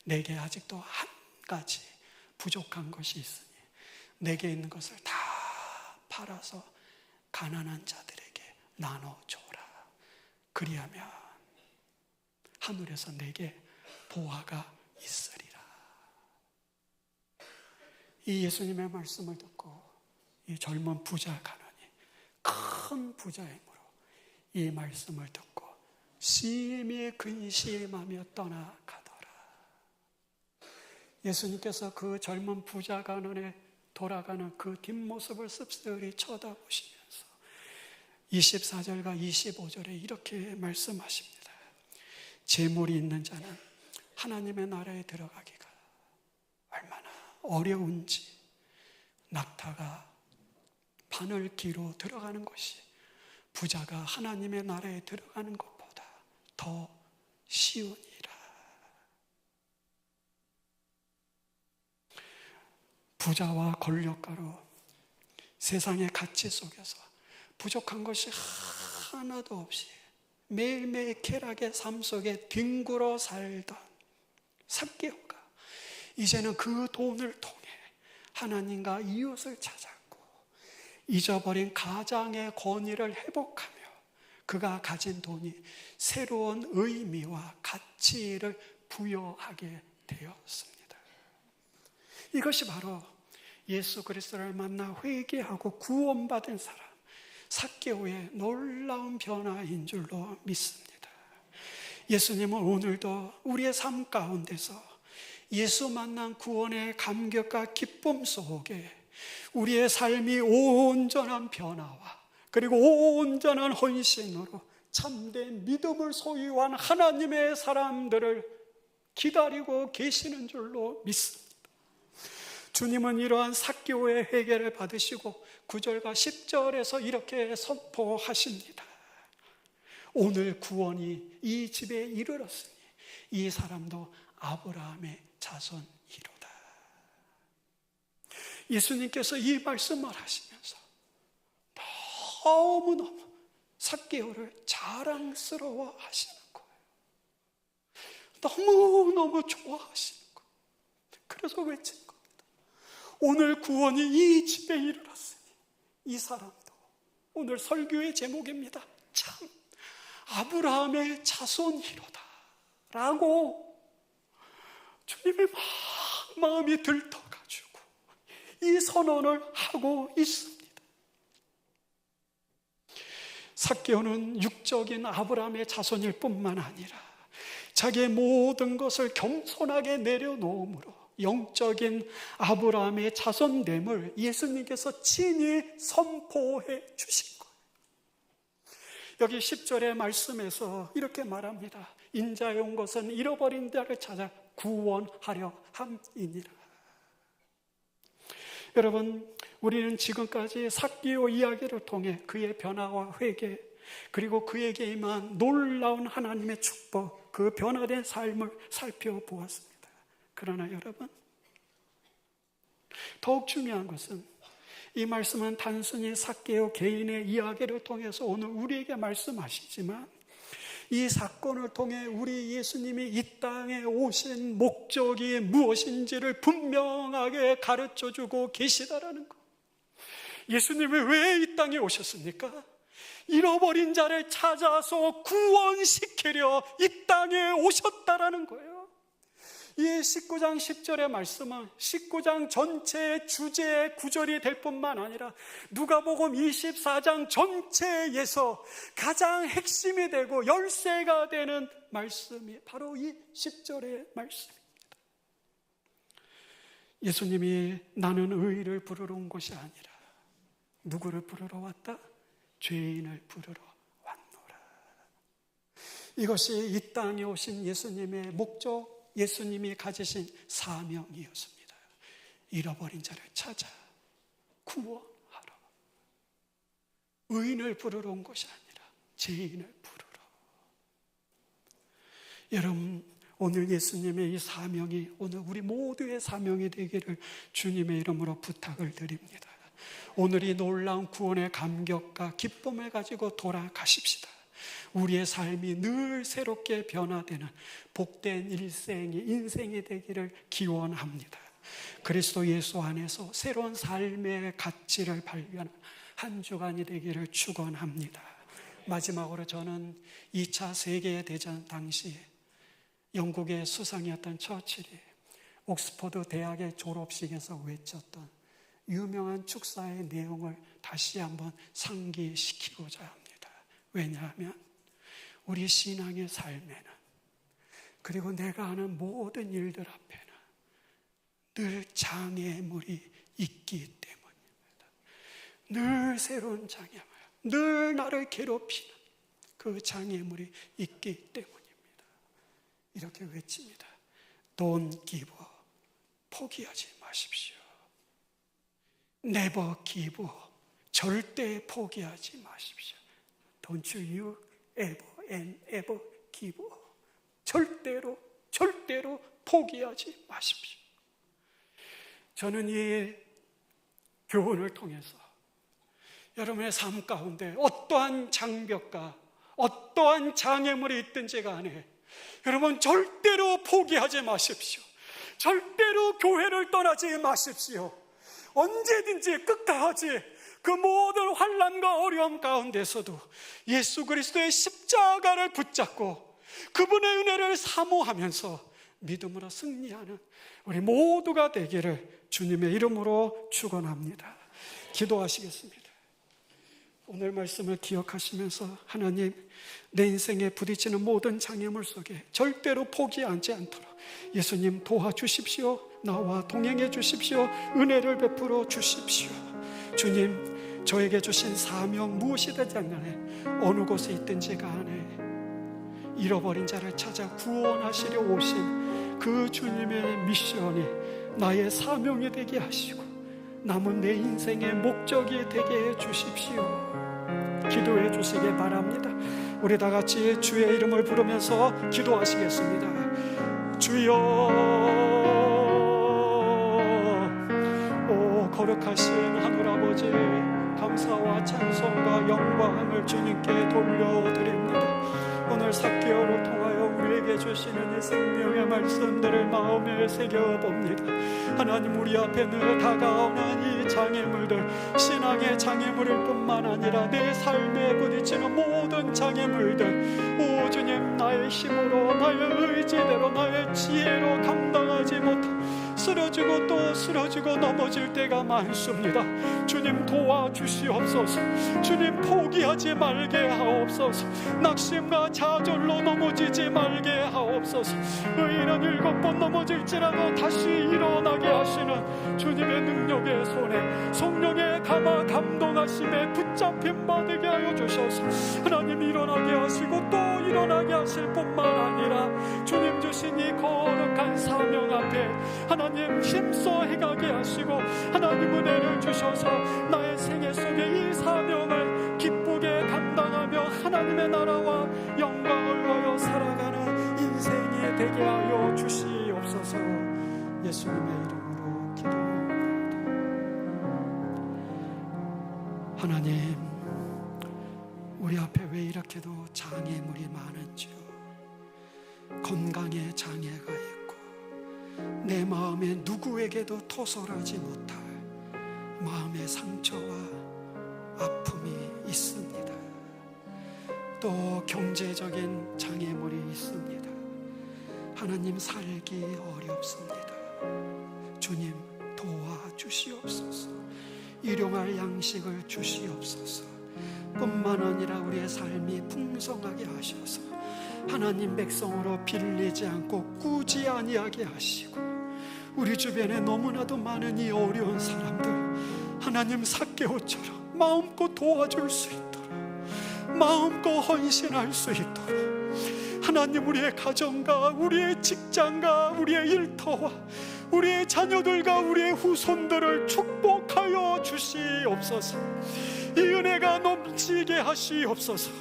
내게 아직도 한 가지 부족한 것이 있으니 내게 있는 것을 다 팔아서 가난한 자들에게 나눠줘라. 그리하면 하늘에서 내게 보화가 있으리라. 이 예수님의 말씀을 듣고 이 젊은 부자 간원이 큰 부자이므로 이 말씀을 듣고 심히 근심하며 떠나가더라. 예수님께서 그 젊은 부자 간원의 돌아가는 그 뒷모습을 씁쓸히 쳐다보시면서 24절과 25절에 이렇게 말씀하십니다. 재물이 있는 자는 하나님의 나라에 들어가기가 얼마나 어려운지, 낙타가 바늘기로 들어가는 것이 부자가 하나님의 나라에 들어가는 것보다 더 쉬우니라. 부자와 권력가로 세상의 가치 속에서 부족한 것이 하나도 없이 매일매일 쾌락의 삶 속에 뒹굴어 살던 삭개오가 이제는 그 돈을 통해 하나님과 이웃을 찾았고 잊어버린 가장의 권위를 회복하며 그가 가진 돈이 새로운 의미와 가치를 부여하게 되었습니다. 이것이 바로 예수 그리스도를 만나 회개하고 구원받은 사람 삭개오의 놀라운 변화인 줄로 믿습니다. 예수님은 오늘도 우리의 삶 가운데서 예수 만난 구원의 감격과 기쁨 속에 우리의 삶이 온전한 변화와 그리고 온전한 헌신으로 참된 믿음을 소유한 하나님의 사람들을 기다리고 계시는 줄로 믿습니다. 주님은 이러한 삭개오의 회개를 받으시고 9절과 10절에서 이렇게 선포하십니다. 오늘 구원이 이 집에 이르렀으니 이 사람도 아브라함의 자손이로다. 예수님께서 이 말씀을 하시면서 너무너무 삭개오를 자랑스러워 하시는 거예요. 너무너무 좋아하시는 거예요. 그래서 외친 겁니다. 오늘 구원이 이 집에 이르렀으니 이 사람도, 오늘 설교의 제목입니다. 참 아브라함의 자손이로다 라고 주님의 마음이 들떠가지고 이 선언을 하고 있습니다. 삭개오는 육적인 아브라함의 자손일 뿐만 아니라 자기의 모든 것을 겸손하게 내려놓음으로 영적인 아브라함의 자손됨을 예수님께서 친히 선포해 주신 거예요. 여기 10절의 말씀에서 이렇게 말합니다. 인자에 온 것은 잃어버린 자를 찾아 구원하려 함이니라. 여러분, 우리는 지금까지 삭개오 이야기를 통해 그의 변화와 회개, 그리고 그에게 임한 놀라운 하나님의 축복, 그 변화된 삶을 살펴보았습니다. 그러나 여러분, 더욱 중요한 것은 이 말씀은 단순히 삭개오 개인의 이야기를 통해서 오늘 우리에게 말씀하시지만 이 사건을 통해 우리 예수님이 이 땅에 오신 목적이 무엇인지를 분명하게 가르쳐주고 계시다라는 것. 예수님이 왜 이 땅에 오셨습니까? 잃어버린 자를 찾아서 구원시키려 이 땅에 오셨다라는 거예요. 이 19장 10절의 말씀은 19장 전체의 주제의 구절이 될 뿐만 아니라 누가복음 24장 전체에서 가장 핵심이 되고 열쇠가 되는 말씀이 바로 이 10절의 말씀입니다. 예수님이 나는 의를 부르러 온 것이 아니라 누구를 부르러 왔다? 죄인을 부르러 왔노라. 이것이 이 땅에 오신 예수님의 목적, 예수님이 가지신 사명이었습니다. 잃어버린 자를 찾아 구원하러. 의인을 부르러 온 것이 아니라 죄인을 부르러. 여러분, 오늘 예수님의 이 사명이 오늘 우리 모두의 사명이 되기를 주님의 이름으로 부탁을 드립니다. 오늘 이 놀라운 구원의 감격과 기쁨을 가지고 돌아가십시다. 우리의 삶이 늘 새롭게 변화되는 복된 인생이 되기를 기원합니다. 그리스도 예수 안에서 새로운 삶의 가치를 발견한 한 주간이 되기를 축원합니다. 마지막으로 저는 2차 세계대전 당시 영국의 수상이었던 처칠이 옥스퍼드 대학의 졸업식에서 외쳤던 유명한 축사의 내용을 다시 한번 상기시키고자 합니다. 왜냐하면 우리 신앙의 삶에는, 그리고 내가 하는 모든 일들 앞에는 늘 장애물이 있기 때문입니다. 늘 새로운 장애물, 늘 나를 괴롭히는 그 장애물이 있기 때문입니다. 이렇게 외칩니다. Don't give up. 포기하지 마십시오. Never give up. 절대 포기하지 마십시오. Don't you ever and ever give up. 절대로 포기하지 마십시오. 저는 이 교훈을 통해서 여러분의 삶 가운데 어떠한 장벽과 어떠한 장애물이 있든지 간에 여러분 절대로 포기하지 마십시오. 절대로 교회를 떠나지 마십시오. 언제든지 끝까지 그 모든 환난과 어려움 가운데서도 예수 그리스도의 십자가를 붙잡고 그분의 은혜를 사모하면서 믿음으로 승리하는 우리 모두가 되기를 주님의 이름으로 축원합니다. 기도하시겠습니다. 오늘 말씀을 기억하시면서 하나님, 내 인생에 부딪히는 모든 장애물 속에 절대로 포기하지 않도록 예수님 도와주십시오. 나와 동행해 주십시오. 은혜를 베풀어 주십시오. 주님, 저에게 주신 사명 무엇이든지 간에 어느 곳에 있든지 간에 잃어버린 자를 찾아 구원하시려 오신 그 주님의 미션이 나의 사명이 되게 하시고 남은 내 인생의 목적이 되게 해 주십시오. 기도해 주시기 바랍니다. 우리 다 같이 주의 이름을 부르면서 기도하시겠습니다. 주여, 오 거룩하신 하늘아버지, 감사와 찬송과 영광을 주님께 돌려드립니다. 오늘 삭개오를 통하여 우리에게 주시는 이 생명의 말씀들을 마음에 새겨봅니다. 하나님, 우리 앞에 늘 다가오는 이 장애물들, 신앙의 장애물일 뿐만 아니라 내 삶에 부딪히는 모든 장애물들, 오 주님, 나의 힘으로, 나의 의지대로, 나의 지혜로 감당하지 못하고 쓰러지고 또 쓰러지고 넘어질 때가 많습니다. 주님, 도와주시옵소서. 주님, 포기하지 말게 하옵소서. 낙심과 좌절로 넘어지지 말게 하옵소서. 의인은 7번 넘어질지라도 다시 일어나게 하시는 주님의 능력의 손에, 성령의 감화 감동하심에 붙잡힘 받게 하여 주셔서 하나님, 일어나게 하시고 또 일어나게 하실 뿐만 아니라 주님 주신 이 거룩한 사명 앞에 하나님 힘써 행하게 하시고 하나님 은혜를 주셔서 나의 생애 속에 이 사명을 기쁘게 감당하며 하나님의 나라와 영광을 위하여 살아가는 인생이 되게 하여 주시옵소서. 예수님의 이름으로 기도합니다. 하나님, 우리 앞에 왜 이렇게도 장애물이 많은지요. 건강에 장애가 있고 내 마음에 누구에게도 토설하지 못할 마음의 상처와 아픔이 있습니다. 또 경제적인 장애물이 있습니다. 하나님, 살기 어렵습니다. 주님, 도와주시옵소서. 일용할 양식을 주시옵소서. 뿐만 아니라 우리의 삶이 풍성하게 하셔서 하나님 백성으로 빌리지 않고 꾸지 아니하게 하시고 우리 주변에 너무나도 많은 이 어려운 사람들 하나님, 삭개오처럼 마음껏 도와줄 수 있도록, 마음껏 헌신할 수 있도록 하나님, 우리의 가정과 우리의 직장과 우리의 일터와 우리의 자녀들과 우리의 후손들을 축복하여 주시옵소서. 이 은혜가 넘치게 하시옵소서.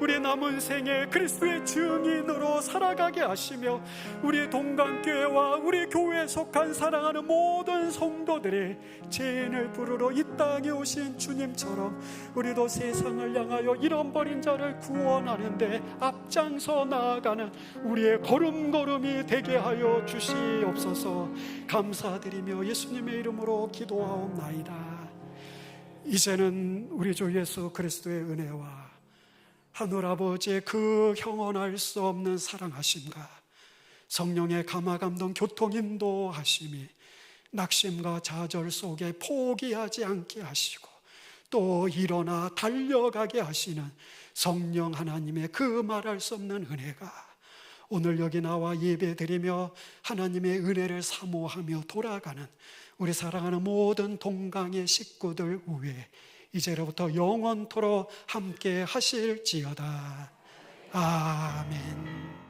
우리 남은 생에 그리스도의 증인으로 살아가게 하시며 우리 동강교회와 우리 교회에 속한 사랑하는 모든 성도들이 죄인을 부르러 이 땅에 오신 주님처럼 우리도 세상을 향하여 잃어버린 자를 구원하는데 앞장서 나아가는 우리의 걸음걸음이 되게 하여 주시옵소서. 감사드리며 예수님의 이름으로 기도하옵나이다. 이제는 우리 주 예수 그리스도의 은혜와 하늘아버지의 그 형언할 수 없는 사랑하심과 성령의 감화감동 교통인도하심이 낙심과 좌절 속에 포기하지 않게 하시고 또 일어나 달려가게 하시는 성령 하나님의 그 말할 수 없는 은혜가 오늘 여기 나와 예배드리며 하나님의 은혜를 사모하며 돌아가는 우리 사랑하는 모든 동강의 식구들 위에 이제로부터 영원토록 함께 하실지어다. 아멘.